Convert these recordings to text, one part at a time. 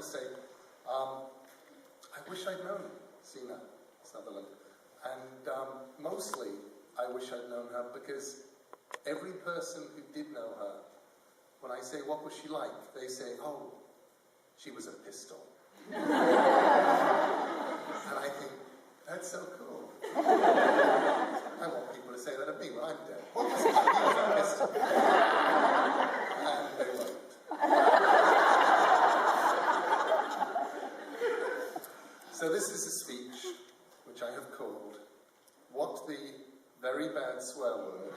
to say, I wish I'd known Sina Sutherland. And mostly, I wish I'd known her because every person who did know her, when I say, what was she like? They say, oh, she was a pistol. And I think, that's so cool. I want people to say that of me when I'm dead. What was it? He was a pistol. And they won't. So this is a speech which I have called, What the Very Bad Swear Word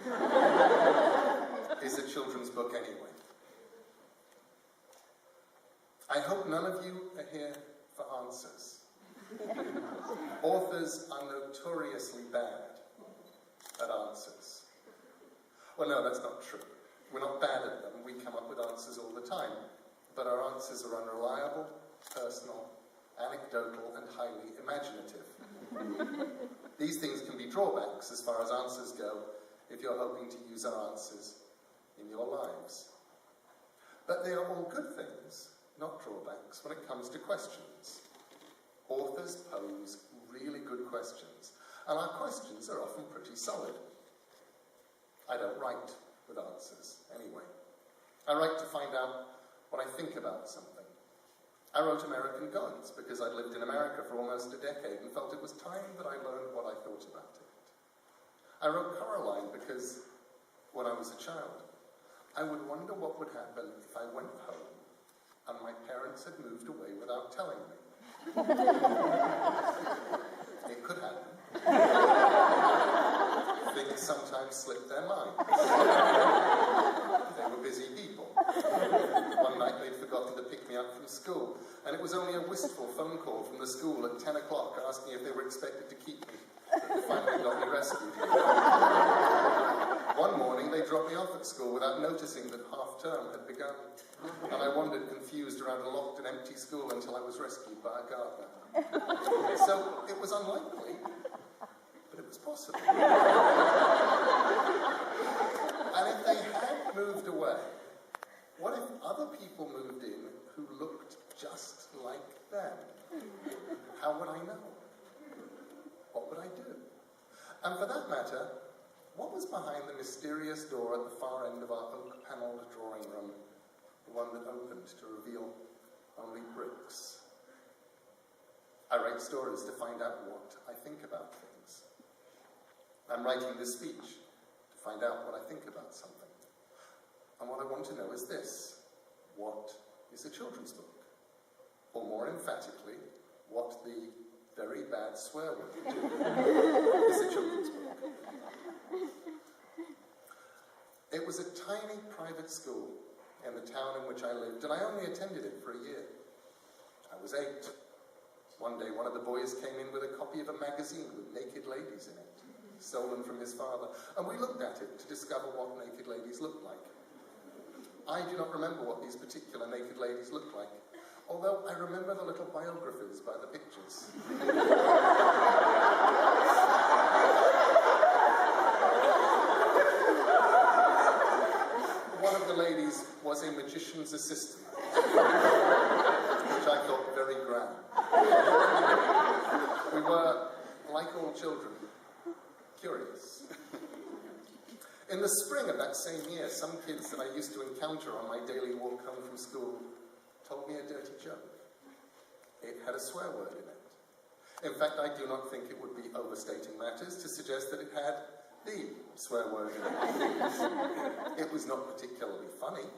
is a Children's Book Anyway. I hope none of you are here for answers. Authors are notoriously bad at answers. Well, no, that's not true. We're not bad at them. We come up with answers all the time. But our answers are unreliable, personal, anecdotal, and highly imaginative. These things can be drawbacks as far as answers go if you're hoping to use our answers in your lives. But they are all good things, not drawbacks, when it comes to questions. Authors pose really good questions, and our questions are often pretty solid. I don't write with answers, anyway. I write to find out what I think about something. I wrote American Gods because I'd lived in America for almost a decade and felt it was time that I learned what I thought about it. I wrote Coraline because, when I was a child, I would wonder what would happen if I went home and my parents had moved away without telling me. It could happen. Things sometimes slip their minds. They were busy people. One night they'd forgotten to pick me up from school, and it was only a wistful phone call from the school at 10 o'clock asking if they were expected to keep me. They finally got me rescued. One morning they dropped me off at school without noticing that half-term had begun, and I wandered confused around a locked and empty school until I was rescued by a gardener. So it was unlikely, but it was possible. And if they had moved away, what if other people moved in who looked just like them? How would I know? What would I do? And for that matter, what was behind the mysterious door at the far end of our oak-panelled drawing room, the one that opened to reveal only bricks? I write stories to find out what I think about things. I'm writing this speech to find out what I think about something. And what I want to know is this: what is a children's book? Or more emphatically, what the very bad swear word is a children's book. It was a tiny private school in the town in which I lived, and I only attended it for a year. I was 8. One day, one of the boys came in with a copy of a magazine with naked ladies in it, stolen from his father, and we looked at it to discover what naked ladies looked like. I do not remember what these particular naked ladies looked like, although I remember the little biographies by the pictures. One of the ladies was a magician's assistant, which I thought very grand. We were, like all children, curious. In the spring of that same year, some kids that I used to encounter on my daily walk home from school told me a dirty joke. It had a swear word in it. In fact, I do not think it would be overstating matters to suggest that it had the swear word in it. It was not particularly funny,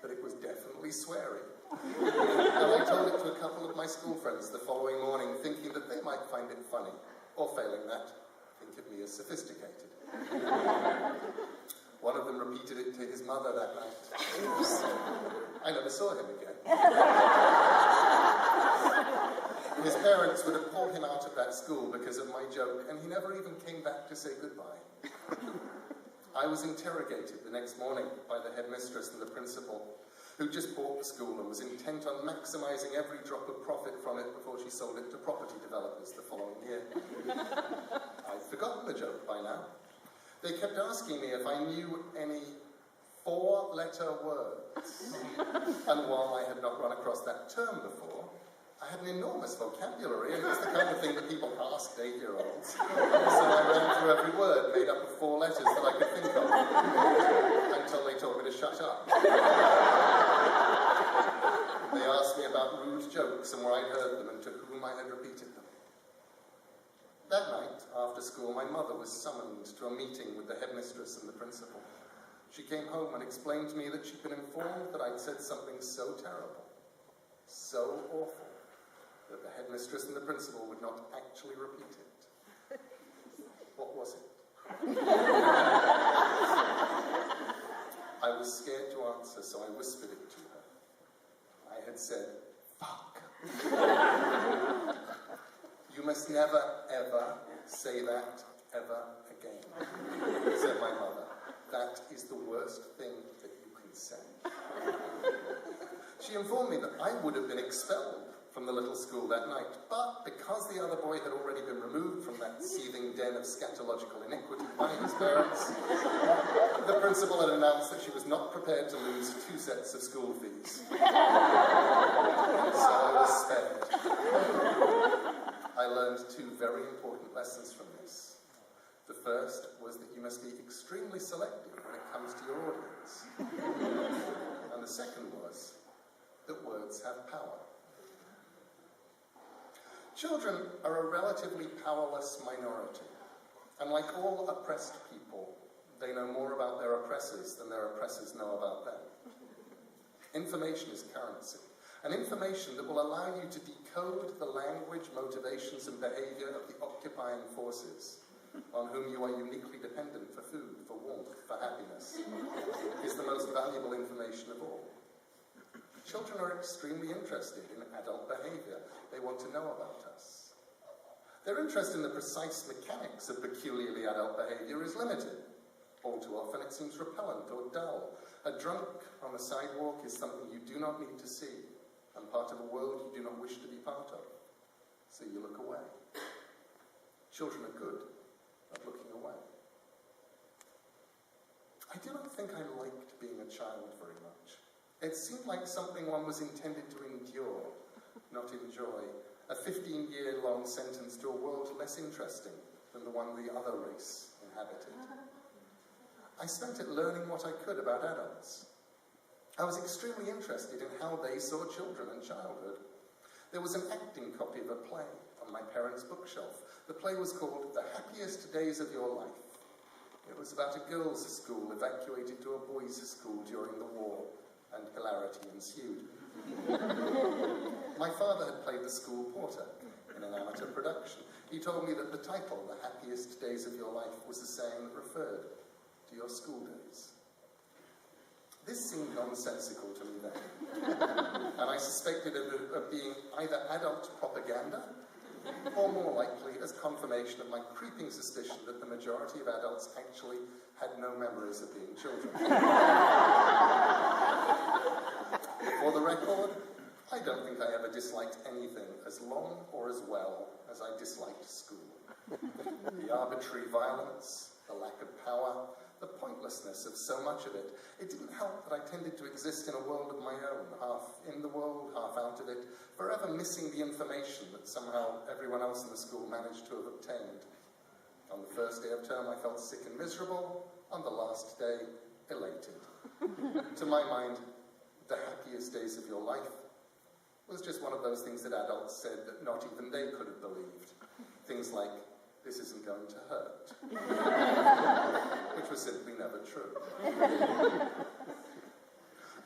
but it was definitely sweary. And I told it to a couple of my school friends the following morning, thinking that they might find it funny, or failing that, think of me as sophisticated. One of them repeated it to his mother that night. Oops. I never saw him again. His parents would have pulled him out of that school because of my joke, and he never even came back to say goodbye. I was interrogated the next morning by the headmistress and the principal, who just bought the school and was intent on maximizing every drop of profit from it before she sold it to property developers the following year. I'd forgotten the joke by now. They kept asking me if I knew any 4-letter words. And while I had not run across that term before, I had an enormous vocabulary, and it's the kind of thing that people asked 8-year-olds. So I ran through every word made up of 4 letters that I could think of, until they told me to shut up. They asked me about rude jokes and where I'd heard them and to whom I had repeated them. That night, after school, my mother was summoned to a meeting with the headmistress and the principal. She came home and explained to me that she'd been informed that I'd said something so terrible, so awful, that the headmistress and the principal would not actually repeat it. What was it? I was scared to answer, so I whispered it to her. I had said, fuck. You must never, ever say that ever again, said my mother. That is the worst thing that you can say. She informed me that I would have been expelled from the little school that night, but because the other boy had already been removed from that seething den of scatological iniquity by his parents, the principal had announced that she was not prepared to lose 2 sets of school fees. So I was spared. I learned 2 very important lessons from this. The first was that you must be extremely selective when it comes to your audience. And the second was that words have power. Children are a relatively powerless minority, and like all oppressed people, they know more about their oppressors than their oppressors know about them. Information is currency, and information that will allow you to decode the language, motivations, and behavior of the occupying forces on whom you are uniquely dependent for food, for warmth, for happiness, is the most valuable information of all. Children are extremely interested in adult behavior. They want to know about us. Their interest in the precise mechanics of peculiarly adult behavior is limited. All too often it seems repellent or dull. A drunk on the sidewalk is something you do not need to see, and part of a world you do not wish to be part of. So you look away. Children are good at looking away. I do not think I liked being a child very much. It seemed like something one was intended to endure, not enjoy. A 15-year-long sentence to a world less interesting than the one the other race inhabited. I spent it learning what I could about adults. I was extremely interested in how they saw children and childhood. There was an acting copy of a play on my parents' bookshelf. The play was called The Happiest Days of Your Life. It was about a girls' school evacuated to a boys' school during the war, and hilarity ensued. My father had played the school porter in an amateur production. He told me that the title, The Happiest Days of Your Life, was a saying that referred to your school days. This seemed nonsensical to me then, and I suspected it of being either adult propaganda, or more likely as confirmation of my creeping suspicion that the majority of adults actually had no memories of being children. For the record, I don't think I ever disliked anything as long or as well as I disliked school. The arbitrary violence, the lack of power, the pointlessness of so much of it. It didn't help that I tended to exist in a world of my own, half in the world, half out of it, forever missing the information that somehow everyone else in the school managed to have obtained. On the first day of term, I felt sick and miserable. On the last day, elated. To my mind, the happiest days of your life was just one of those things that adults said that not even they could have believed. Things like, this isn't going to hurt. Which was simply never true.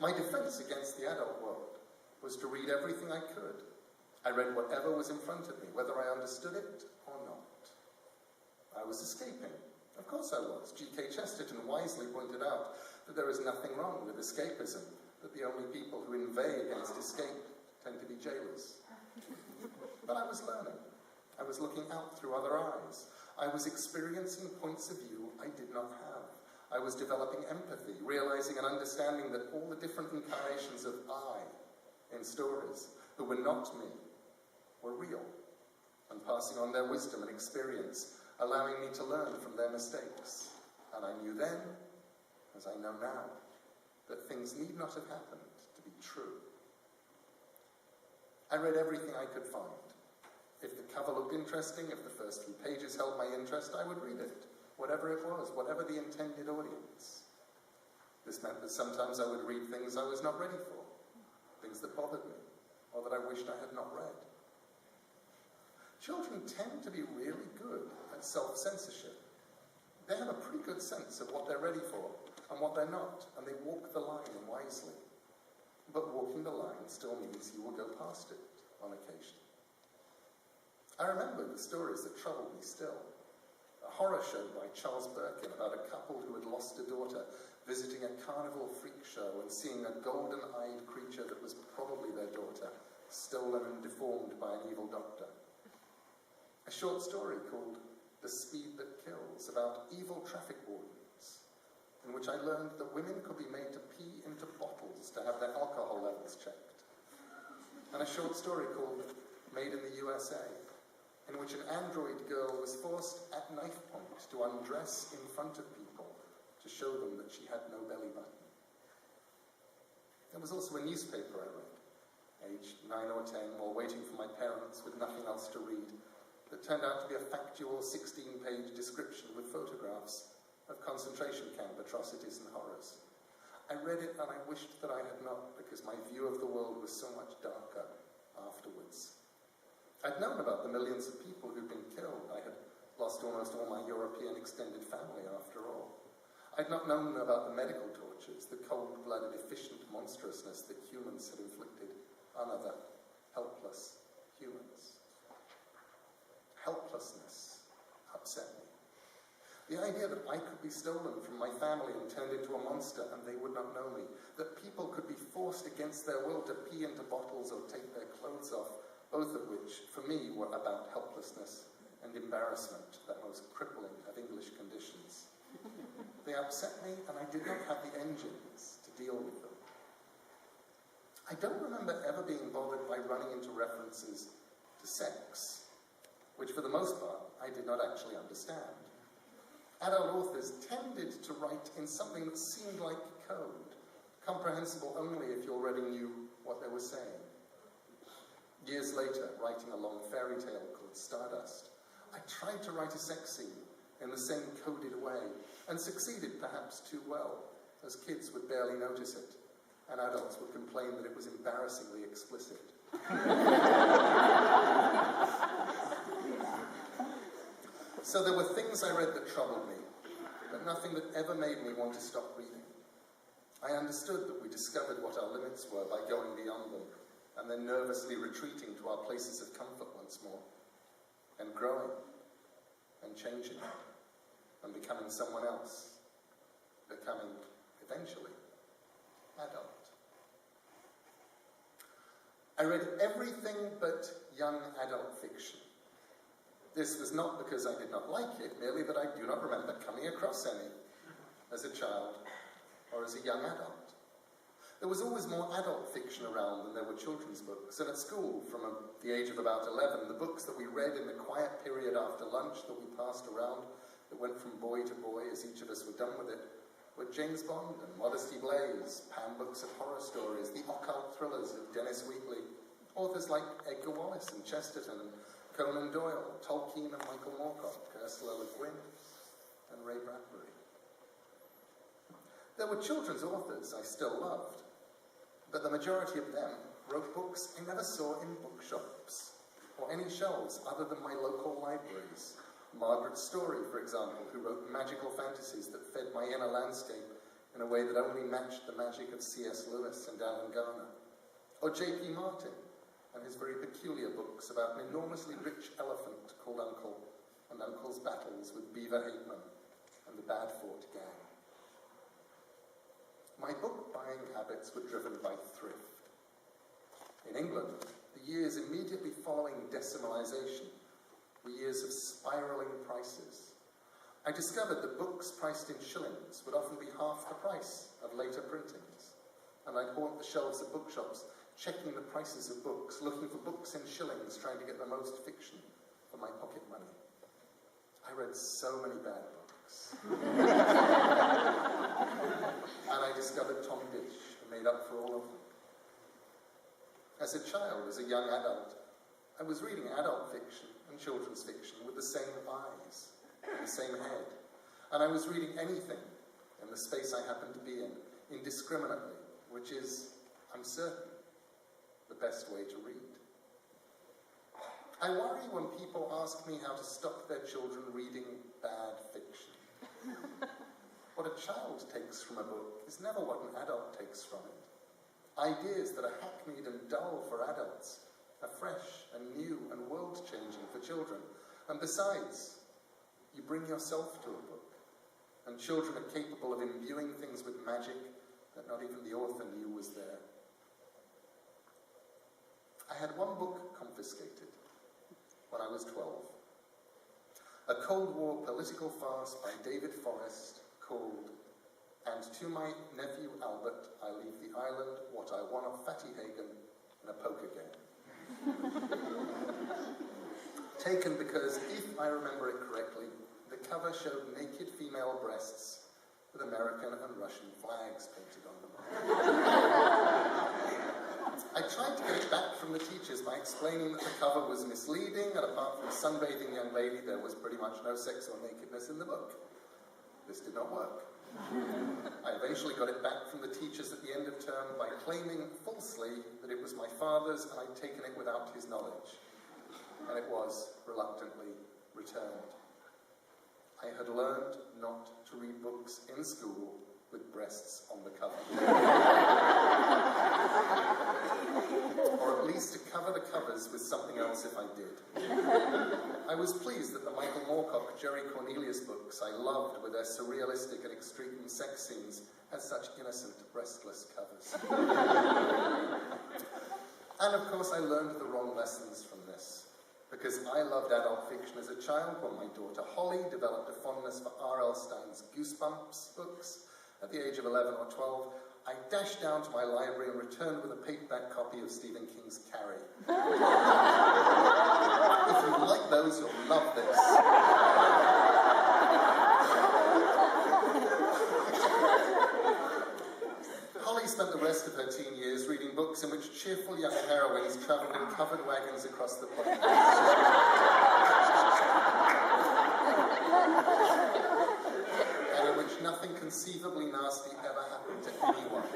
My defense against the adult world was to read everything I could. I read whatever was in front of me, whether I understood it or not. I was escaping. Of course I was. G.K. Chesterton wisely pointed out that there is nothing wrong with escapism, that the only people who inveigh against escape tend to be jailers. But I was learning. I was looking out through other eyes. I was experiencing points of view I did not have. I was developing empathy, realizing and understanding that all the different incarnations of I in stories that were not me were real, and passing on their wisdom and experience, allowing me to learn from their mistakes. And I knew then, as I know now, that things need not have happened to be true. I read everything I could find. If the cover looked interesting, if the first few pages held my interest, I would read it, whatever it was, whatever the intended audience. This meant that sometimes I would read things I was not ready for, things that bothered me, or that I wished I had not read. Children tend to be really good at self-censorship. They have a pretty good sense of what they're ready for and what they're not, and they walk the line wisely. But walking the line still means you will go past it on occasion. I remember the stories that troubled me still. A horror show by Charles Birkin about a couple who had lost a daughter visiting a carnival freak show and seeing a golden-eyed creature that was probably their daughter, stolen and deformed by an evil doctor. A short story called The Speed That Kills about evil traffic wardens, in which I learned that women could be made to pee into bottles to have their alcohol levels checked. And a short story called Made in the USA, in which an android girl was forced at knife point to undress in front of people to show them that she had no belly button. There was also a newspaper I read, aged 9 or 10, while waiting for my parents with nothing else to read, that turned out to be a factual 16-page description with photographs of concentration camp atrocities and horrors. I read it and I wished that I had not, because my view of the world was so much darker afterwards. I'd known about the millions of people who'd been killed. I had lost almost all my European extended family, after all. I'd not known about the medical tortures, the cold-blooded, efficient monstrousness that humans had inflicted on other helpless humans. Helplessness upset me. The idea that I could be stolen from my family and turned into a monster and they would not know me, that people could be forced against their will to pee into bottles or take their clothes off, both of which, for me, were about helplessness and embarrassment, that most crippling of English conditions. They upset me, and I did not have the engines to deal with them. I don't remember ever being bothered by running into references to sex, which for the most part, I did not actually understand. Adult authors tended to write in something that seemed like code, comprehensible only if you already knew what they were saying. Years later, writing a long fairy tale called Stardust, I tried to write a sex scene in the same coded way, and succeeded perhaps too well, as kids would barely notice it, and adults would complain that it was embarrassingly explicit. So there were things I read that troubled me, but nothing that ever made me want to stop reading. I understood that we discovered what our limits were by going beyond them, and then nervously retreating to our places of comfort once more, and growing, and changing, and becoming someone else, becoming, eventually, adult. I read everything but young adult fiction. This was not because I did not like it, merely that I do not remember coming across any as a child or as a young adult. There was always more adult fiction around than there were children's books, and at school, from the age of about 11, the books that we read in the quiet period after lunch that we passed around, that went from boy to boy as each of us were done with it, were James Bond and Modesty Blaise, Pam books of horror stories, the occult thrillers of Dennis Wheatley, authors like Edgar Wallace and Chesterton, and Conan Doyle, Tolkien and Michael Moorcock, Ursula Le Guin, and Ray Bradbury. There were children's authors I still loved, but the majority of them wrote books I never saw in bookshops or any shelves other than my local libraries. Margaret Story, for example, who wrote magical fantasies that fed my inner landscape in a way that only matched the magic of C.S. Lewis and Alan Garner. Or J.P. Martin, and his very peculiar books about an enormously rich elephant called Uncle, and Uncle's battles with Beaver Hateman and the Bad Fort Gang. My book-buying habits were driven by thrift. In England, the years immediately following decimalisation were years of spiralling prices. I discovered that books priced in shillings would often be half the price of later printings, and I'd haunt the shelves of bookshops, checking the prices of books, looking for books in shillings, trying to get the most fiction for my pocket money. I read so many bad books. And I discovered Tom Dish, who made up for all of them. As a child, as a young adult, I was reading adult fiction and children's fiction with the same eyes, and the same head. And I was reading anything in the space I happened to be in, indiscriminately, which is, I'm certain, the best way to read. I worry when people ask me how to stop their children reading bad fiction. What a child takes from a book is never what an adult takes from it. Ideas that are hackneyed and dull for adults are fresh and new and world-changing for children. And besides, you bring yourself to a book, and children are capable of imbuing things with magic that not even the author knew was there. I had one book confiscated when I was 12. A Cold War political farce by David Forrest called "And to my nephew Albert, I leave the island what I won of Fatty Hagen in a poker game." Taken because, if I remember it correctly, the cover showed naked female breasts with American and Russian flags painted on them. I tried to get it back from the teachers by explaining that the cover was misleading, and apart from a sunbathing young lady, there was pretty much no sex or nakedness in the book. This did not work. I eventually got it back from the teachers at the end of term by claiming falsely that it was my father's and I'd taken it without his knowledge. And it was reluctantly returned. I had learned not to read books in school with breasts on the cover. Or at least to cover the covers with something else if I did. I was pleased that the Michael Moorcock, Jerry Cornelius books I loved with their surrealistic and extreme sex scenes had such innocent, breastless covers. And of course I learned the wrong lessons from this. Because I loved adult fiction as a child, when my daughter Holly developed a fondness for R.L. Stein's Goosebumps books, at the age of 11 or 12, I dashed down to my library and returned with a paperback copy of Stephen King's Carrie. If you like those, you'll love this. Holly spent the rest of her teen years reading books in which cheerful young heroines travelled in covered wagons across the plains. And in which nothing conceivably nasty ever happened to anyone.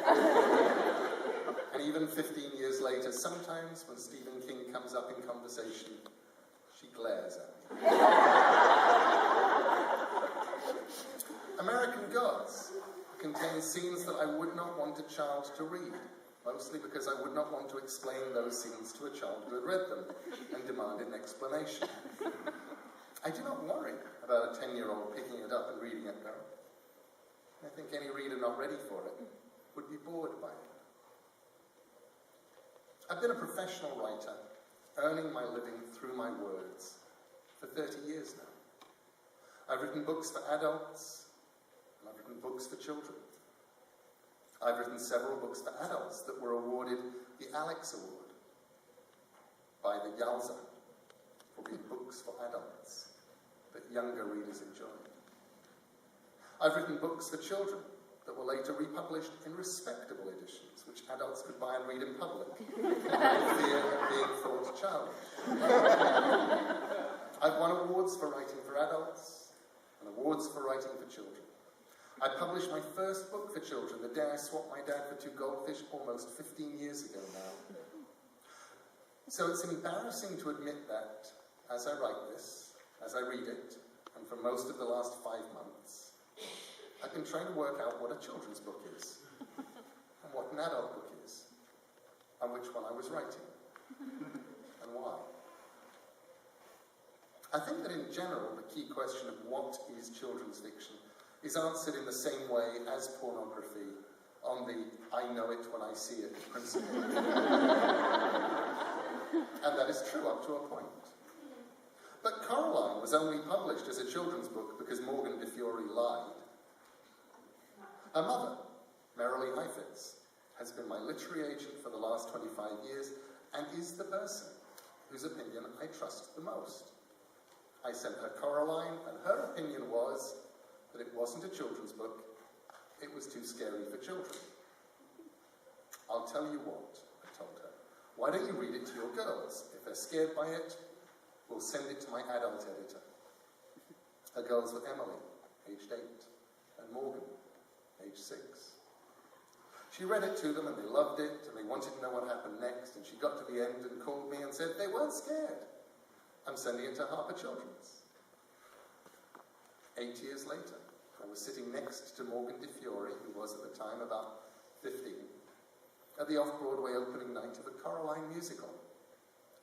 And even 15 years later, sometimes when Stephen King comes up in conversation, she glares at me. American Gods contains scenes that I would not want a child to read, mostly because I would not want to explain those scenes to a child who had read them and demanded an explanation. I do not worry about a 10-year-old picking it up and reading it now. I think any reader not ready for it would be bored by it. I've been a professional writer, earning my living through my words for 30 years now. I've written books for adults, and I've written books for children. I've written several books for adults that were awarded the Alex Award by the Yalza for being books for adults that younger readers enjoyed. I've written books for children that were later republished in respectable editions, which adults could buy and read in public, without fear of being thought childish. I've won awards for writing for adults and awards for writing for children. I published my first book for children the day I swapped my dad for 2 goldfish almost 15 years ago now. So it's embarrassing to admit that, as I write this, as I read it, and for most of the last 5 months, I've been trying to work out what a children's book is, and what an adult book is, and which one I was writing, and why. I think that in general, the key question of what is children's fiction is answered in the same way as pornography on the I know it when I see it principle. And that is true up to a point. But Coraline was only published as a children's book because Morgan de Fiori lied. Her mother, Marilee Heifetz, has been my literary agent for the last 25 years and is the person whose opinion I trust the most. I sent her Coraline, and her opinion was that it wasn't a children's book, it was too scary for children. I'll tell you what, I told her, Why don't you read it to your girls? If they're scared by it, we'll send it to my adult editor. Her girls were Emily, aged 8, and Morgan, aged 6. She read it to them and they loved it and they wanted to know what happened next, and she got to the end and called me and said they weren't scared. I'm sending it to Harper Children's. 8 years later, I was sitting next to Morgan DeFiore, who was at the time about 15, at the off-Broadway opening night of the Coraline musical.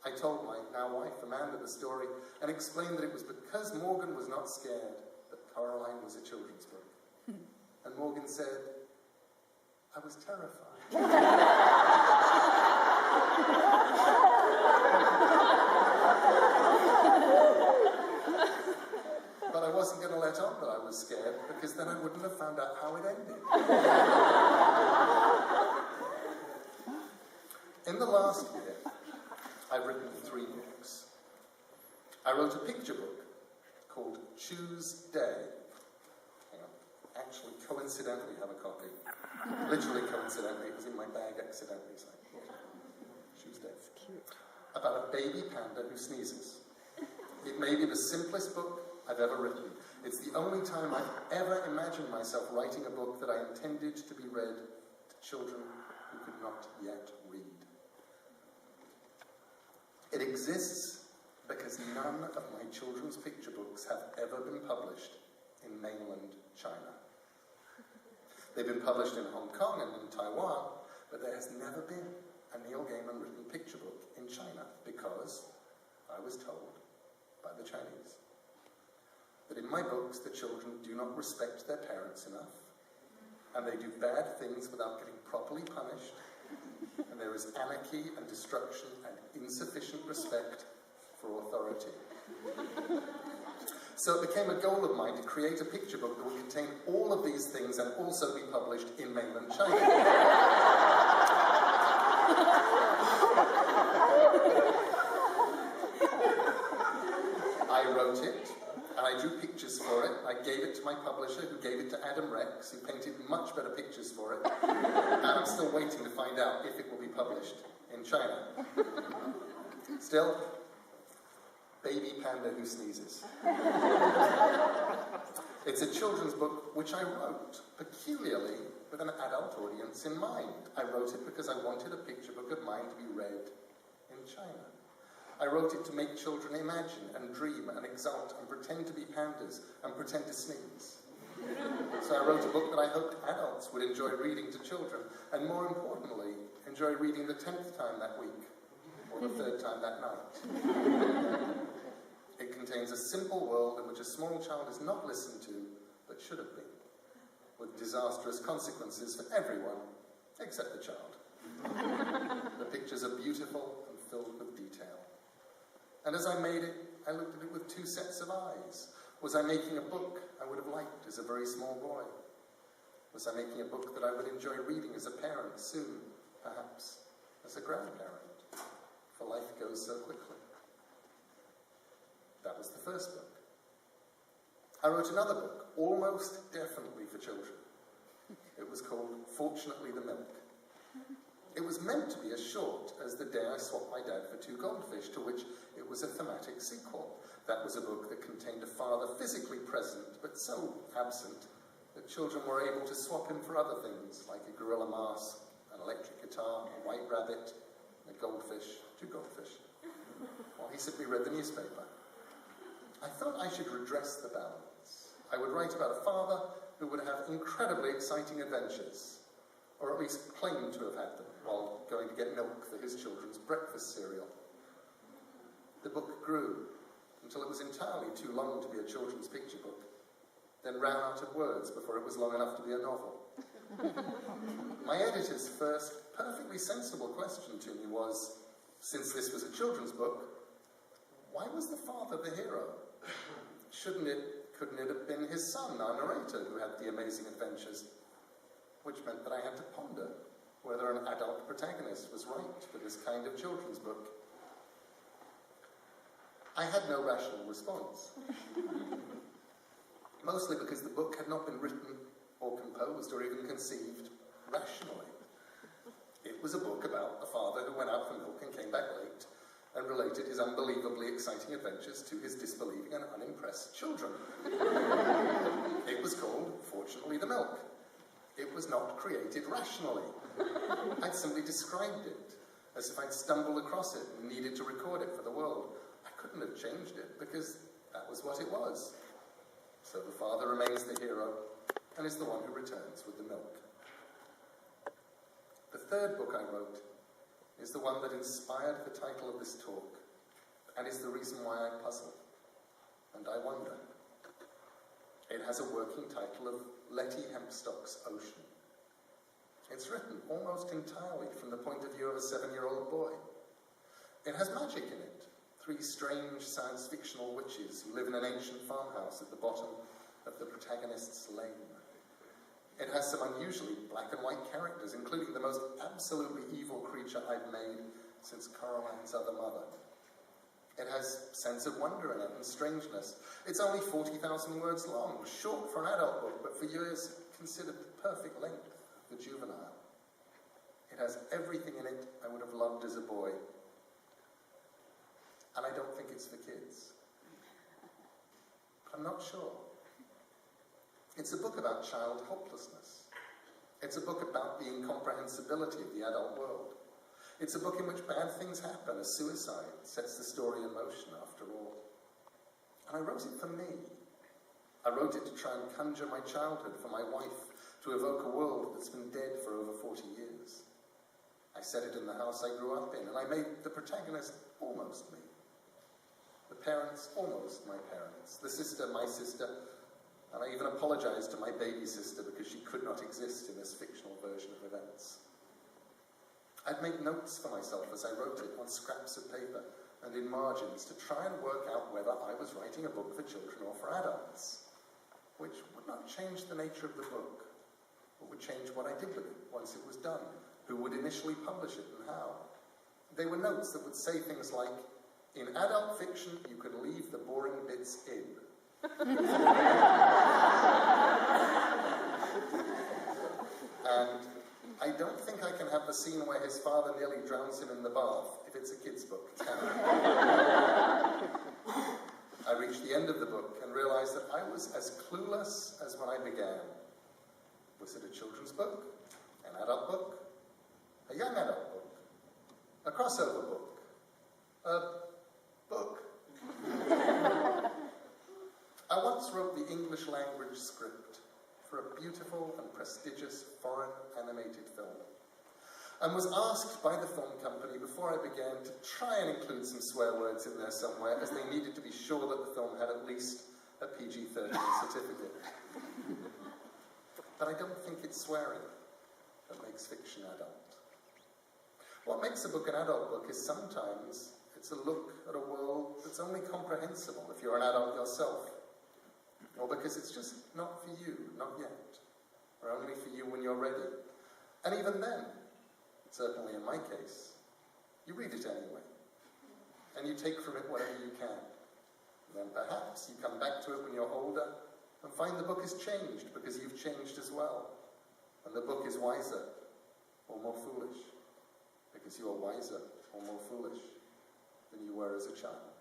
I told my now wife Amanda the story and explained that it was because Morgan was not scared that Coraline was a children's book. And Morgan said, I was terrified. But I wasn't going to let on that I was scared, because then I wouldn't have found out how it ended. In the last year, I've written 3 books. I wrote a picture book called Choose Day. Hang on. Actually, coincidentally, have a copy. Literally coincidentally, it was in my bag accidentally. So Choose Day. About a baby panda who sneezes. It may be the simplest book I've ever written. It's the only time I've ever imagined myself writing a book that I intended to be read to children who could not yet read. It exists because none of my children's picture books have ever been published in mainland China. They've been published in Hong Kong and in Taiwan, but there has never been a Neil Gaiman written picture book in China because I was told by the Chinese that in my books the children do not respect their parents enough, and they do bad things without getting properly punished, and there is anarchy and destruction and insufficient respect for authority. So it became a goal of mine to create a picture book that would contain all of these things and also be published in mainland China. I wrote it, and I drew pictures for it. I gave it to my publisher, who gave it to Adam Rex, who painted much better pictures for it. And I'm still waiting to find out if it will be published in China. Still, baby panda who sneezes. It's a children's book which I wrote peculiarly with an adult audience in mind. I wrote it because I wanted a picture book of mine to be read in China. I wrote it to make children imagine and dream and exult and pretend to be pandas and pretend to sneeze. So I wrote a book that I hoped adults would enjoy reading to children, and more importantly, enjoy reading the 10th time that week, or the 3rd time that night. It contains a simple world in which a small child is not listened to, but should have been, with disastrous consequences for everyone, except the child. The pictures are beautiful and filled with detail. And as I made it, I looked at it with 2 sets of eyes. Was I making a book I would have liked as a very small boy? Was I making a book that I would enjoy reading as a parent soon, perhaps as a grandparent? For life goes so quickly. That was the first book. I wrote another book, almost definitely for children. It was called Fortunately the Milk. It was meant to be as short as The Day I Swapped My Dad for 2 Goldfish, to which it was a thematic sequel. That was a book that contained a father physically present, but so absent that children were able to him for other things, like a gorilla mask, an electric guitar, a white rabbit, a goldfish, 2 goldfish, while he simply read the newspaper. I thought I should redress the balance. I would write about a father who would have incredibly exciting adventures, or at least claim to have had them, while going to get milk for his children's breakfast cereal. The book grew until it was entirely too long to be a children's picture book, then ran out of words before it was long enough to be a novel. My editor's first perfectly sensible question to me was, since this was a children's book, why was the father the hero? Couldn't it have been his son, our narrator, who had the amazing adventures? Which meant that I had to ponder whether an adult protagonist was right for this kind of children's book. I had no rational response. Mostly because the book had not been written or composed or even conceived rationally. It was a book about a father who went out for milk and came back late and related his unbelievably exciting adventures to his disbelieving and unimpressed children. It was called, fortunately, The Milk. It was not created rationally. I'd simply described it as if I'd stumbled across it and needed to record it for the world. I couldn't have changed it because that was what it was. So the father remains the hero and is the one who returns with the milk. The third book I wrote is the one that inspired the title of this talk and is the reason why I puzzle and I wonder. It has a working title of Letty Hempstock's Ocean. It's written almost entirely from the point of view of a 7-year-old boy. It has magic in it. 3 strange science-fictional witches who live in an ancient farmhouse at the bottom of the protagonist's lane. It has some unusually black and white characters, including the most absolutely evil creature I've made since Coraline's other mother. It has sense of wonder in it and strangeness. It's only 40,000 words long, short for an adult book, but for years considered the perfect length for juvenile. It has everything in it I would have loved as a boy. And I don't think it's for kids. I'm not sure. It's a book about child hopelessness. It's a book about the incomprehensibility of the adult world. It's a book in which bad things happen. A suicide sets the story in motion, after all. And I wrote it for me. I wrote it to try and conjure my childhood for my wife, to evoke a world that's been dead for over 40 years. I set it in the house I grew up in, and I made the protagonist almost me. The parents, almost my parents. The sister, my sister. And I even apologized to my baby sister because she could not exist in this fictional version of events. I'd made notes for myself as I wrote it on scraps of paper and in margins to try and work out whether I was writing a book for children or for adults, which would not change the nature of the book, but would change what I did with it once it was done, who would initially publish it and how. They were notes that would say things like, in adult fiction, you can leave the boring bits in. And I don't think I can have the scene where his father nearly drowns him in the bath if it's a kid's book, can I? I reached the end of the book and realized that I was as clueless as when I began. Was it a children's book? An adult book? A young adult book? A crossover book? A book? I once wrote the English language script for a beautiful and prestigious foreign animated film, and was asked by the film company before I began to try and include some swear words in there somewhere, as they needed to be sure that the film had at least a PG-13 certificate. But I don't think it's swearing that makes fiction adult. What makes a book an adult book is sometimes it's a look at a world that's only comprehensible if you're an adult yourself, or because it's just not for you, not yet, or only for you when you're ready. And even then, certainly in my case, you read it anyway, and you take from it whatever you can. And then perhaps you come back to it when you're older and find the book has changed because you've changed as well, and the book is wiser or more foolish because you are wiser or more foolish than you were as a child.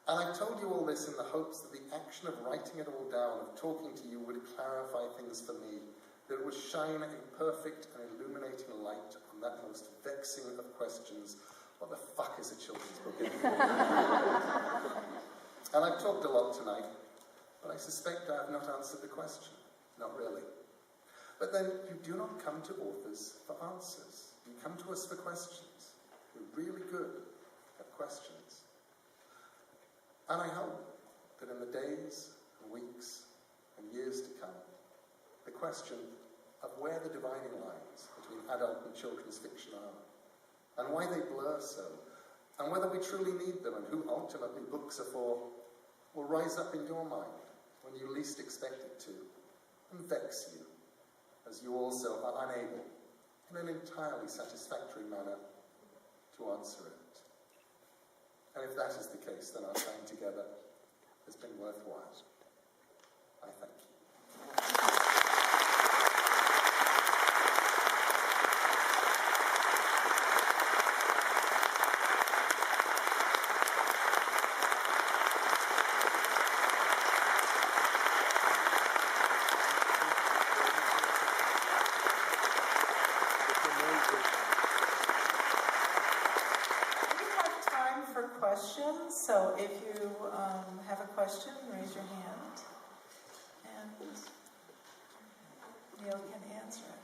And I've told you all this in the hopes that the action of writing it all down, of talking to you, would clarify things for me, that it would shine a perfect and illuminating light on that most vexing of questions: what the fuck is a children's book anymore? And I've talked a lot tonight, but I suspect I have not answered the question. Not really. But then you do not come to authors for answers. You come to us for questions. We're really good at questions. And I hope that in the days and weeks and years to come, the question of where the dividing lines between adult and children's fiction are, and why they blur so, and whether we truly need them, and who ultimately books are for, will rise up in your mind when you least expect it to, and vex you, as you also are unable, in an entirely satisfactory manner, to answer it. And if that is the case, then our time together has been worthwhile. I thank you. if you have a question, raise your hand, and Neil can answer it.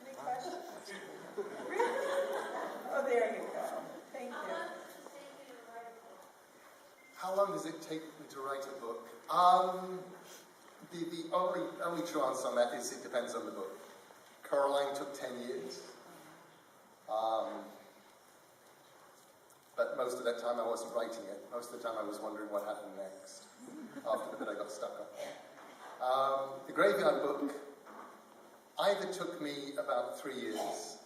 Any questions? Really? Oh, there you go. Thank you. How long does it take me to write a book? The only true answer on that is it depends on the book. Coraline took 10 years. But most of that time I wasn't writing it. Most of the time I was wondering what happened next after the bit I got stuck on. The Graveyard book either took me about 3 years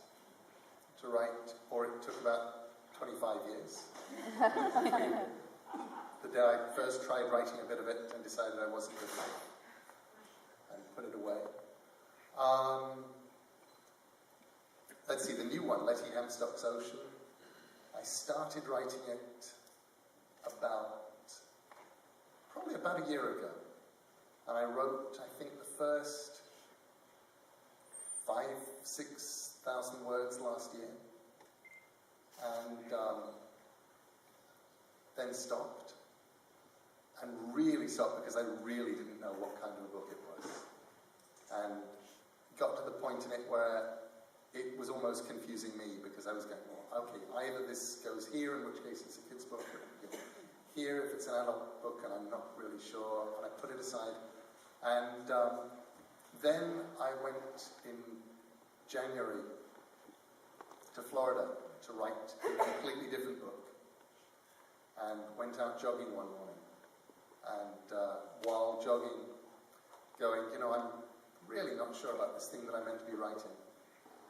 to write, or it took about 25 years. The day I first tried writing a bit of it and decided I wasn't good enough, and put it away. Let's see, the new one, Letty Hempstock's Ocean. I started writing it probably about a year ago. And I wrote, I think, the first 5,000-6,000 words last year. And then stopped. And really stopped because I really didn't know what kind of a book it was. And got to the point in it where it was almost confusing me because I was going, well, okay, either this goes here, in which case it's a kid's book, or here if it's an adult book, and I'm not really sure, and I put it aside. And then I went in January to Florida to write a completely different book, and went out jogging one morning. And while jogging, going, I'm really not sure about this thing that I'm meant to be writing.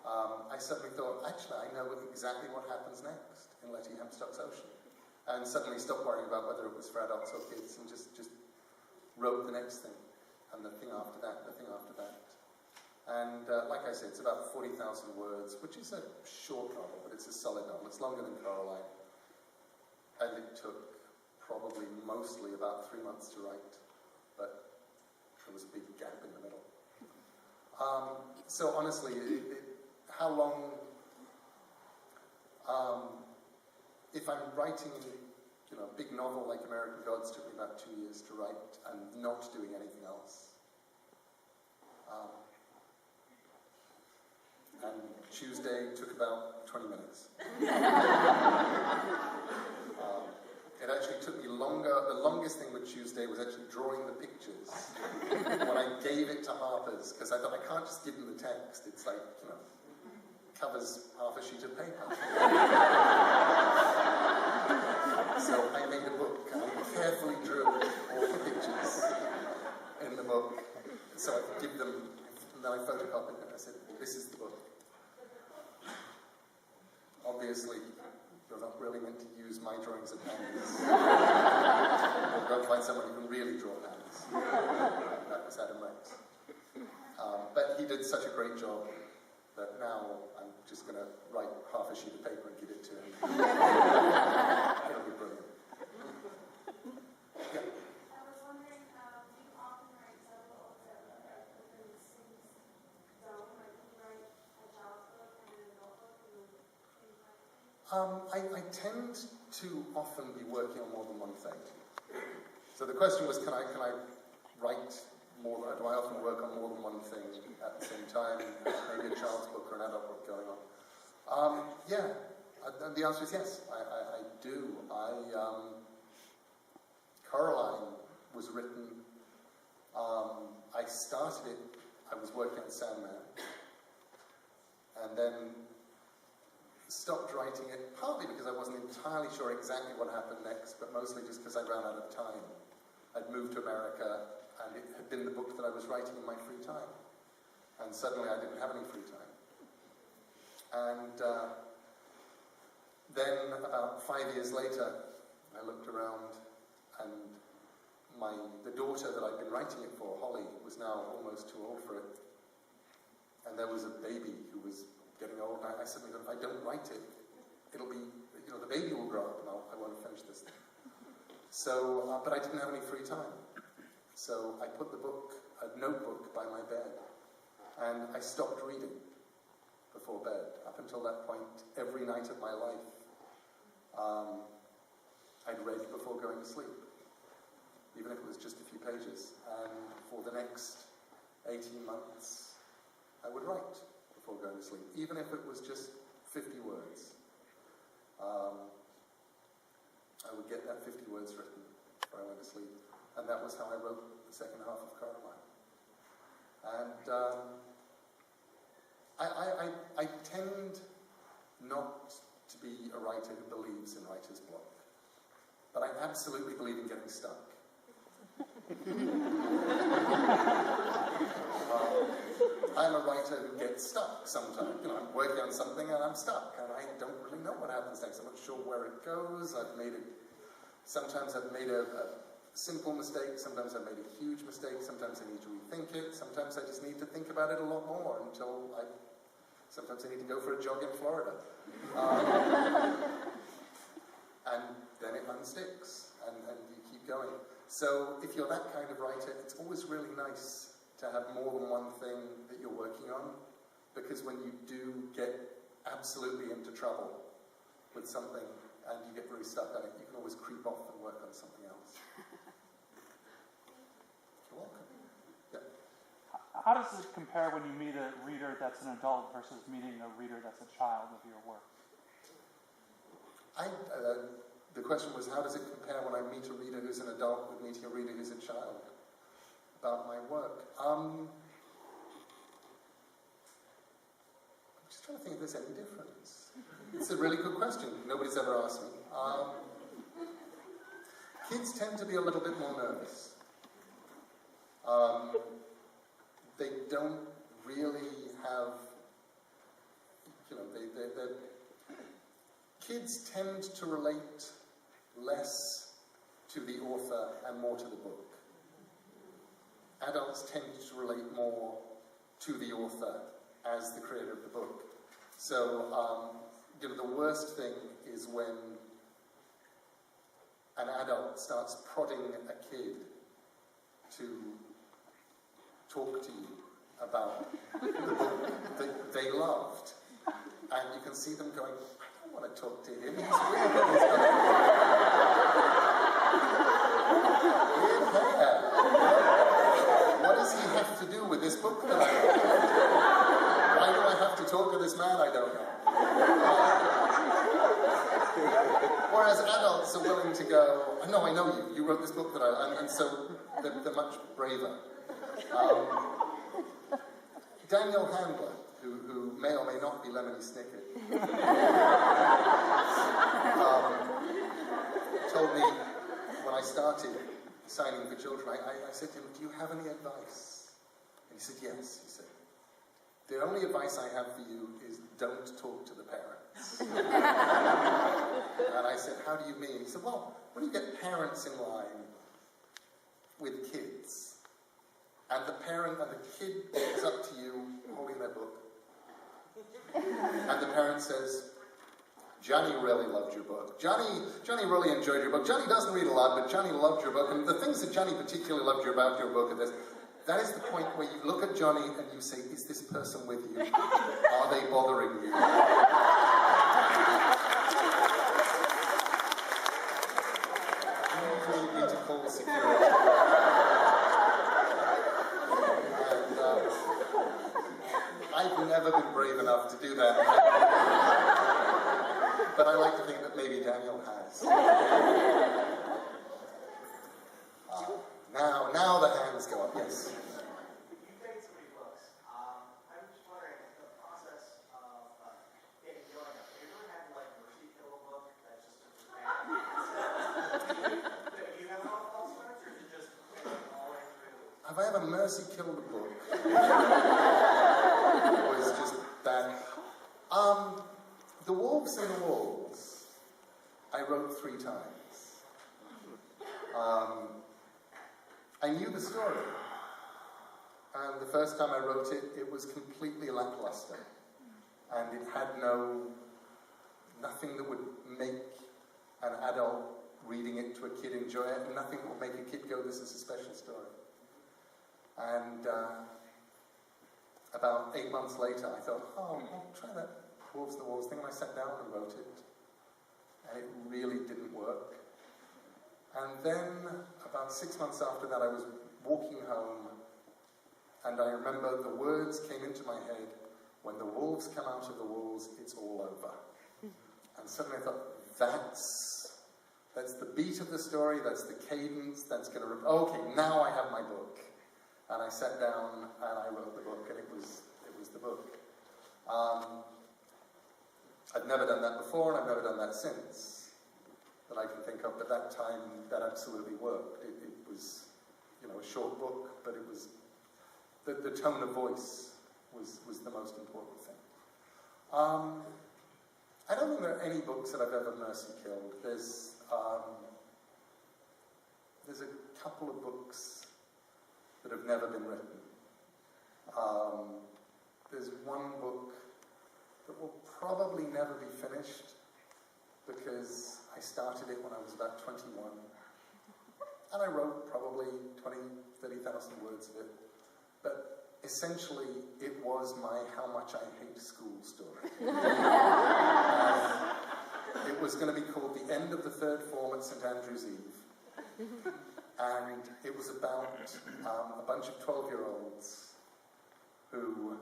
I suddenly thought, actually, I know exactly what happens next in Letty Hempstock's Ocean. And suddenly stopped worrying about whether it was for adults or kids, and just wrote the next thing, and the thing after that, the thing after that. And like I said, it's about 40,000 words, which is a short novel, but it's a solid novel. It's longer than Coraline. And it took probably mostly about 3 months to write, but there was a big gap in the middle. So honestly, how long, if I'm writing, a big novel like American Gods, took me about 2 years to write, and not doing anything else. And Tuesday took about 20 minutes. It actually took me longer. The longest thing with Tuesday was actually drawing the pictures when I gave it to Harper's, because I thought, I can't just give them the text. It's like, covers half a sheet of paper. So I made a book, and I carefully drew all the pictures in the book, so I could give them, and then I photocopied it, and I said, this is the book. Obviously, you're not really meant to use my drawings of pandas. You'll go find someone who can really draw pandas. That was Adam Rex. But he did such a great job that now I'm just going to write half a sheet of paper and give it to him. It'll be brilliant. Yeah. I was wondering, do you often write several within the same zone? Like, do you write a child's book and an adult book and then things like that? I tend to often be working on more than one thing. So the question was, can I write more? Do I often work on more than one thing at the same time? Maybe a child's book or an adult book going on. Yeah, the answer is yes. I do. Coraline was written. I started it. I was working on Sandman, and then stopped writing it, partly because I wasn't entirely sure exactly what happened next, but mostly just because I ran out of time. I'd moved to America, and it had been the book that I was writing in my free time. And suddenly I didn't have any free time. And then about 5 years later, I looked around, and the daughter that I'd been writing it for, Holly, was now almost too old for it. And there was a baby who was getting old, and I suddenly thought, if I don't write it, it'll be, the baby will grow up, and I won't finish this thing. So, but I didn't have any free time. So I put a notebook by my bed, And I stopped reading before bed. Up until that point, every night of my life, I'd read before going to sleep, even if it was just a few pages. And for the next 18 months, I would write before going to sleep, even if it was just 50 words. I would get that 50 words written before I went to sleep. And that was how I wrote the second half of Caroline. And I tend not to be a writer who believes in writer's block. But I absolutely believe in getting stuck. I'm a writer who gets stuck sometimes. You know, I'm working on something and I'm stuck, and I don't really know what happens next. I'm not sure where it goes. Sometimes I've made a simple mistake, sometimes I've made a huge mistake, sometimes I need to rethink it, sometimes I just need to think about it a lot more sometimes I need to go for a jog in Florida. And then it unsticks, and you keep going. So if you're that kind of writer, it's always really nice to have more than one thing that you're working on, because when you do get absolutely into trouble with something and you get really stuck on it, you can always creep off and work on something else. You're welcome. Yeah. How does it compare when you meet a reader that's an adult versus meeting a reader that's a child of your work? The question was, how does it compare when I meet a reader who's an adult with meeting a reader who's a child about my work? I'm just trying to think if there's any difference. It's a really good question. Nobody's ever asked me. Kids tend to be a little bit more nervous. They don't really have, kids tend to relate less to the author and more to the book. Adults tend to relate more to the author as the creator of the book. So, the worst thing is when an adult starts prodding a kid to talk to you about the book that they loved. And you can see them going, I don't want to talk to him, he's weird. Weird hair. What does he have to do with this book that I read? Why do I have to talk to this man? I don't know. Whereas adults are willing to go, no, I know you. You wrote this book that and so they're much braver. Daniel Handler, who may or may not be Lemony Snicket, told me when I started signing for children, I said to him, do you have any advice? And he said, yes. He said, the only advice I have for you is don't talk to the parents. And I said, how do you mean? He said, well, when you get parents in line with kids, and the parent and the kid walks up to you holding their book, and the parent says, Johnny really loved your book. Johnny really enjoyed your book. Johnny doesn't read a lot, but Johnny loved your book. And the things that Johnny particularly loved about your book are this. That is the point where you look at Johnny and you say, is this person with you? Are they bothering you? You really need to call security. And I've never been brave enough to do that. But I like to think that maybe Daniel has. Now the hands go up, yes. You've made so many books. I'm just wondering, the process of getting going, have you ever had to mercy kill a book that's just a fan? Do you have all false starts, or is it just all the way through? Have I ever mercy killed a book? It was just that. The Wolves and the Wolves, I wrote 3 times. I knew the story, and the first time I wrote it, it was completely lackluster, and it had nothing that would make an adult reading it to a kid enjoy it, and nothing that would make a kid go, this is a special story. And about 8 months later, I thought, oh, I'll try that Wolves and the Wolves thing, and I sat down and wrote it. And it really didn't work. And then, about 6 months after that, I was walking home, and I remember the words came into my head, when the wolves come out of the walls, it's all over. And suddenly I thought, that's the beat of the story, that's the cadence, that's going to... Okay, now I have my book. And I sat down and I wrote the book, and it was the book. I've never done that before, and I've never done that since, that I can think of. But that time, that absolutely worked. It was, a short book, but it was... The tone of voice was the most important thing. I don't think there are any books that I've ever mercy killed. There's a couple of books that have never been written. There's one book that will probably never be finished because I started it when I was about 21. And I wrote probably 30,000 words of it. But essentially, it was my how much I hate school story. It was going to be called The End of the Third Form at St. Andrew's Eve. And it was about a bunch of 12-year-olds who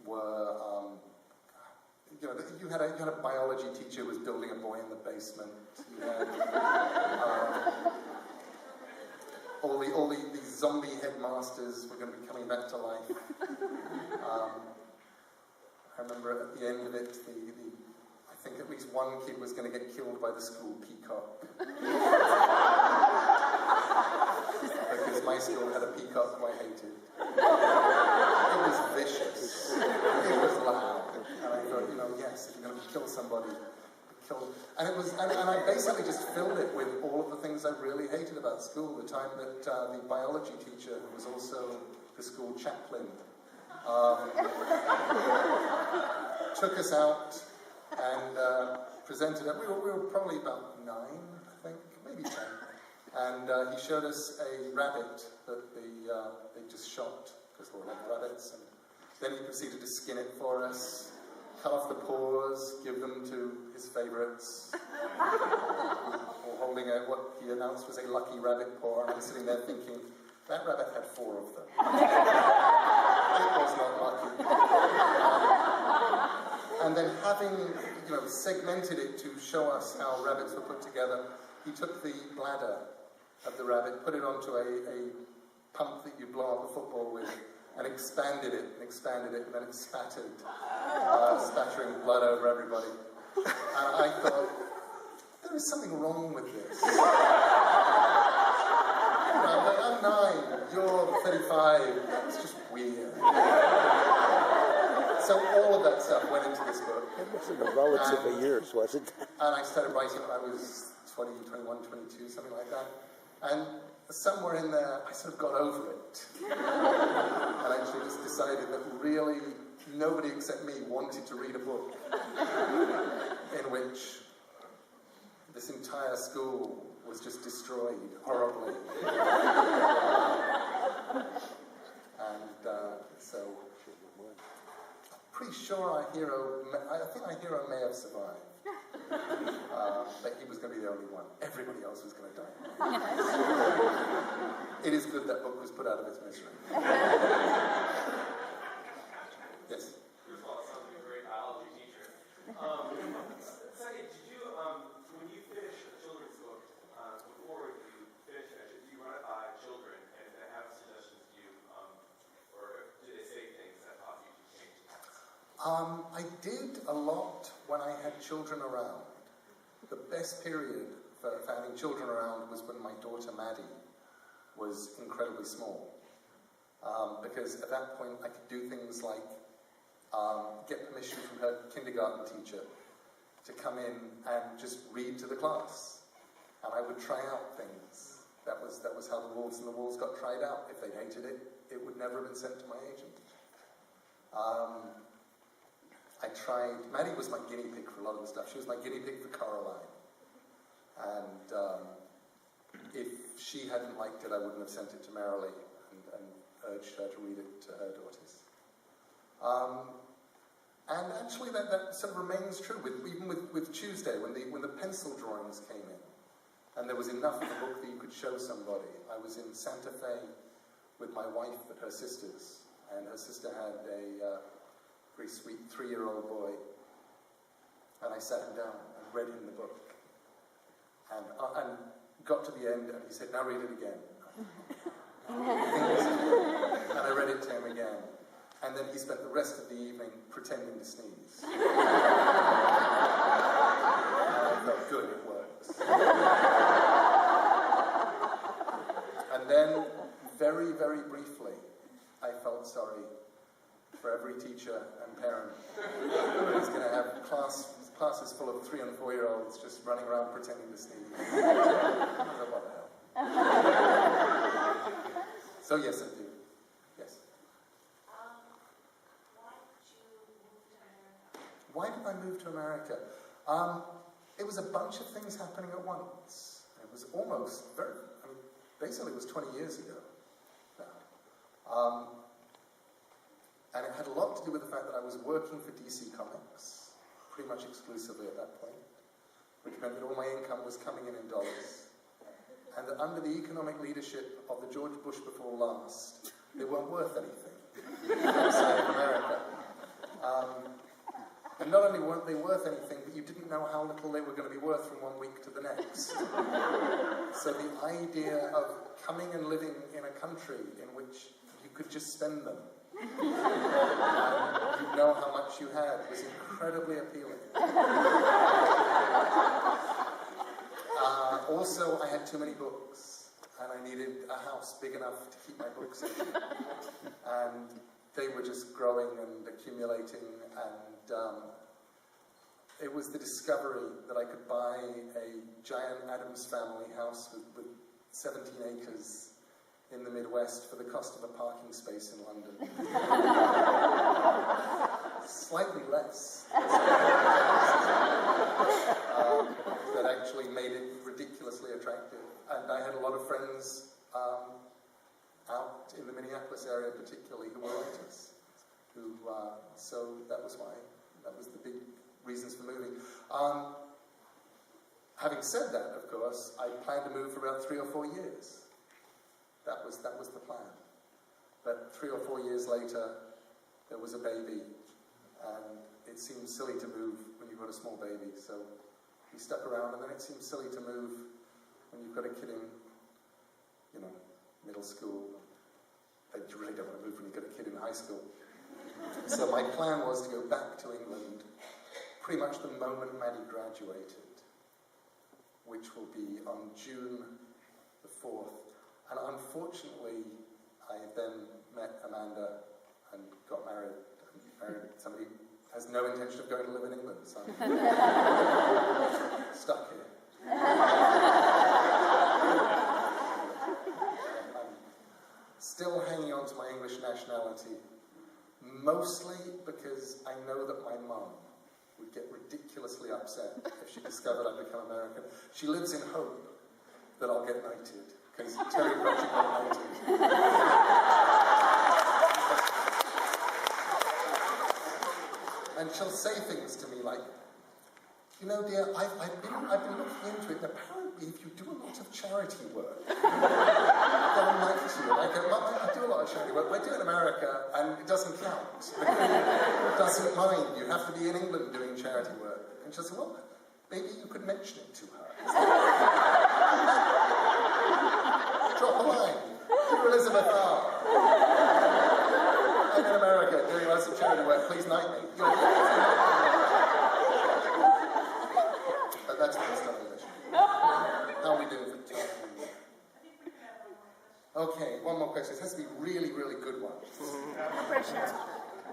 were, you had a biology teacher who was building a boy in the basement. You had all these zombie headmasters were going to be coming back to life. I remember at the end of it, I think at least one kid was going to get killed by the school peacock. Because my school had a peacock who I hated. It was vicious. It was loud. And I thought, yes, if you're going to kill somebody, kill them. And I basically just filled it with all of the things I really hated about school. The time that the biology teacher, who was also the school chaplain, took us out and presented it. We were probably about 9, I think, maybe 10. And he showed us a rabbit that they just shot, because they were like rabbits. And then he proceeded to skin it for us, cut off the paws, give them to his favourites, or holding out what he announced was a lucky rabbit paw. And I'm sitting there thinking, that rabbit had 4 of them. It was not lucky. And then having, segmented it to show us how rabbits were put together, he took the bladder of the rabbit, put it onto a pump that you blow up a football with, and expanded it, and then it spattered, spattering blood over everybody. And I thought, there is something wrong with this. I'm 9, you're 35, it's just weird. So all of that stuff went into this book. It wasn't a relative of years, was it? And I started writing when I was 20, 21, 22, something like that. And somewhere in there, I sort of got over it. And actually just decided that really nobody except me wanted to read a book in which this entire school was just destroyed horribly. So I'm pretty sure I think our hero may have survived. But he was going to be the only one. Everybody else was going to die. It is good that book was put out of its misery. Yes? First of all, it sounds like a great biology teacher. Second, did you, when you finish a children's book, before you finish it, do you run it by children, and if they have suggestions, do you, or do they say things that cause you to change that? I did a lot when I had children around. The best period for having children around was when my daughter Maddie was incredibly small. Because at that point I could do things like get permission from her kindergarten teacher to come in and just read to the class. And I would try out things. That was how the Wolves and the Wolves got tried out. If they hated it, it would never have been sent to my agent. Maddie was my guinea pig for a lot of the stuff. She was my guinea pig for Coraline. And if she hadn't liked it, I wouldn't have sent it to Marilee. And urged her to read it to her daughters. And actually that sort of remains true, even with Tuesday, when the pencil drawings came in, and there was enough in the book that you could show somebody. I was in Santa Fe with my wife and her sisters, and her sister had a very sweet 3-year-old boy, and I sat him down and read him the book, and got to the end, and he said, "Now read it again." And I read it to him again. And then he spent the rest of the evening pretending to sneeze. And I thought, good, it works. And then, very, very briefly, I felt sorry for every teacher and parent who's going to have classes full of 3- and 4-year-olds just running around pretending to sneeze. I thought, what the hell? So yes, I do. Yes. Why did I move to America? It was a bunch of things happening at once. It was almost basically it was 20 years ago now. And it had a lot to do with the fact that I was working for DC Comics, pretty much exclusively at that point, which meant that all my income was coming in dollars. And that under the economic leadership of the George Bush before last, they weren't worth anything outside of America. And not only weren't they worth anything, but you didn't know how little they were going to be worth from one week to the next. So the idea of coming and living in a country in which you could just spend them, and you know how much you had, was incredibly appealing. Also, I had too many books, and I needed a house big enough to keep my books in. And they were just growing and accumulating, and it was the discovery that I could buy a giant Addams Family house with 17 acres in the Midwest for the cost of a parking space in London. Slightly less. That actually made it ridiculously attractive. And I had a lot of friends out in the Minneapolis area particularly who were writers. So that was the big reasons for moving. Having said that, of course, I planned to move for about 3 or 4 years. That was the plan. But 3 or 4 years later, there was a baby, and it seemed silly to move when you've got a small baby. So we stuck around, and then it seemed silly to move when you've got a kid in, middle school. You really don't want to move when you've got a kid in high school. So my plan was to go back to England pretty much the moment Maddie graduated, which will be on June the 4th. And unfortunately, I then met Amanda and got married. And married somebody who has no intention of going to live in England, so I'm stuck here. I'm still hanging on to my English nationality, mostly because I know that my mum would get ridiculously upset if she discovered I'd become American. She lives in hope that I'll get knighted, because Terry Pratchett got knighted. And she'll say things to me like, dear, I've been looking into it, and apparently if you do a lot of charity work, they'll like you. I go, Mum, I do a lot of charity work. I do it in America, and it doesn't count. It doesn't mind. You have to be in England doing charity work. And she'll say, well, maybe you could mention it to her. Drop a line. Dear Elizabeth R. I'm in America doing lots of charity work. Please knight me. But that's the best English. How are we doing for time? Okay, one more question. It has to be really, really good one. No pressure.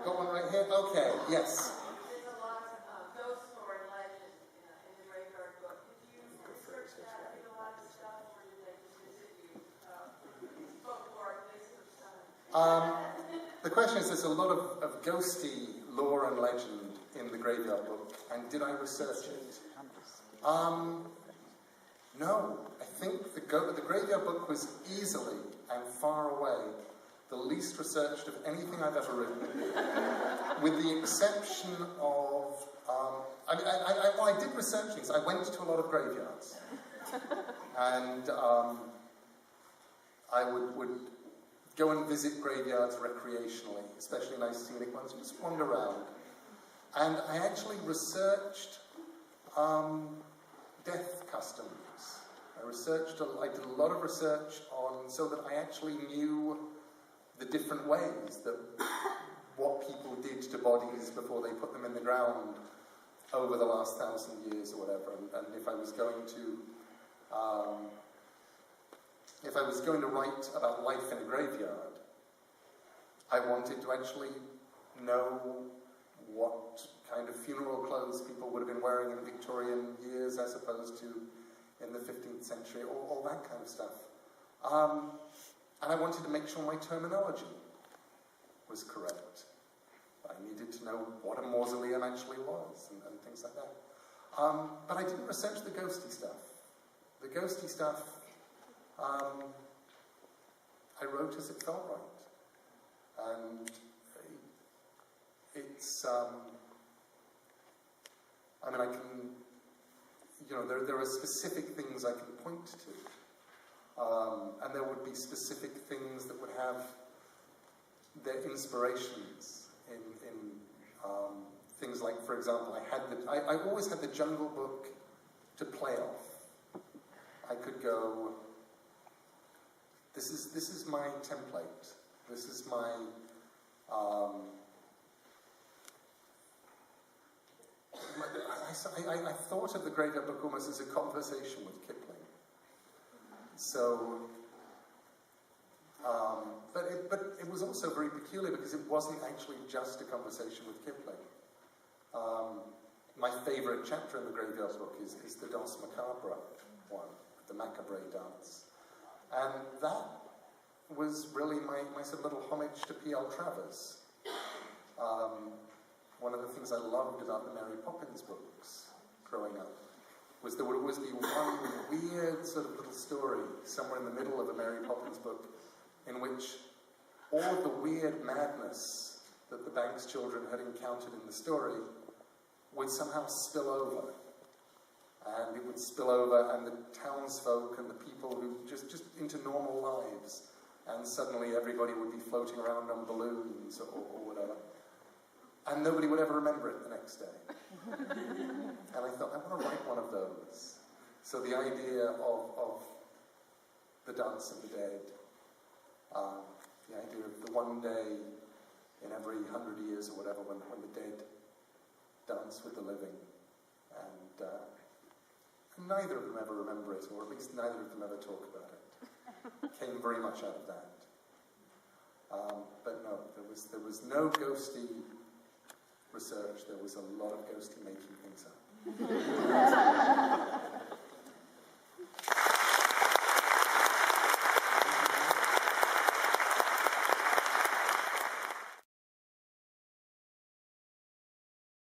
Got one right here? Okay, yes. There's a lot of ghost story legends in the graveyard book. Did you research that? Did a lot of stuff, or did they just visit you folklore based on stuff? The question is, there's a lot of ghosty lore and legend in the graveyard book, and did I research it? No. I think the graveyard book was easily and far away the least researched of anything I've ever written, with the exception of, I did research things. I went to a lot of graveyards, and I would go and visit graveyards recreationally, especially nice scenic ones, and just wander around. And I actually researched death customs. I did a lot of research so that I actually knew the different ways that what people did to bodies before they put them in the ground over the last 1,000 years or whatever. And if I was going to write about life in a graveyard, I wanted to actually know what kind of funeral clothes people would have been wearing in Victorian years as opposed to in the 15th century, all that kind of stuff. And I wanted to make sure my terminology was correct. I needed to know what a mausoleum actually was and things like that. But I didn't research the ghosty stuff. The ghosty stuff, I wrote as it felt right. And it's, there are specific things I can point to. And there would be specific things that would have their inspirations in things like, for example, I always had the Jungle Book to play off. I could go, this is my template. This is my I thought of the Graveyard Book almost as a conversation with Kipling. So, but it was also very peculiar because it wasn't actually just a conversation with Kipling. My favourite chapter in the Graveyard Book is the Danse Macabre one, the Macabre dance. And that was really my sort of little homage to P.L. Travers. One of the things I loved about the Mary Poppins books growing up was there would always be one weird sort of little story somewhere in the middle of a Mary Poppins book in which all of the weird madness that the Banks children had encountered in the story would somehow spill over. And it would spill over, and the townsfolk and the people who just into normal lives, and suddenly everybody would be floating around on balloons or whatever. And nobody would ever remember it the next day. And I thought, I want to write one of those. So the idea of the Dance of the Dead, the idea of the one day in every 100 years or whatever when the dead dance with the living. And neither of them ever remember it, or at least neither of them ever talk about it. Came very much out of that. But no, there was no ghosty research. There was a lot of ghosty making things up.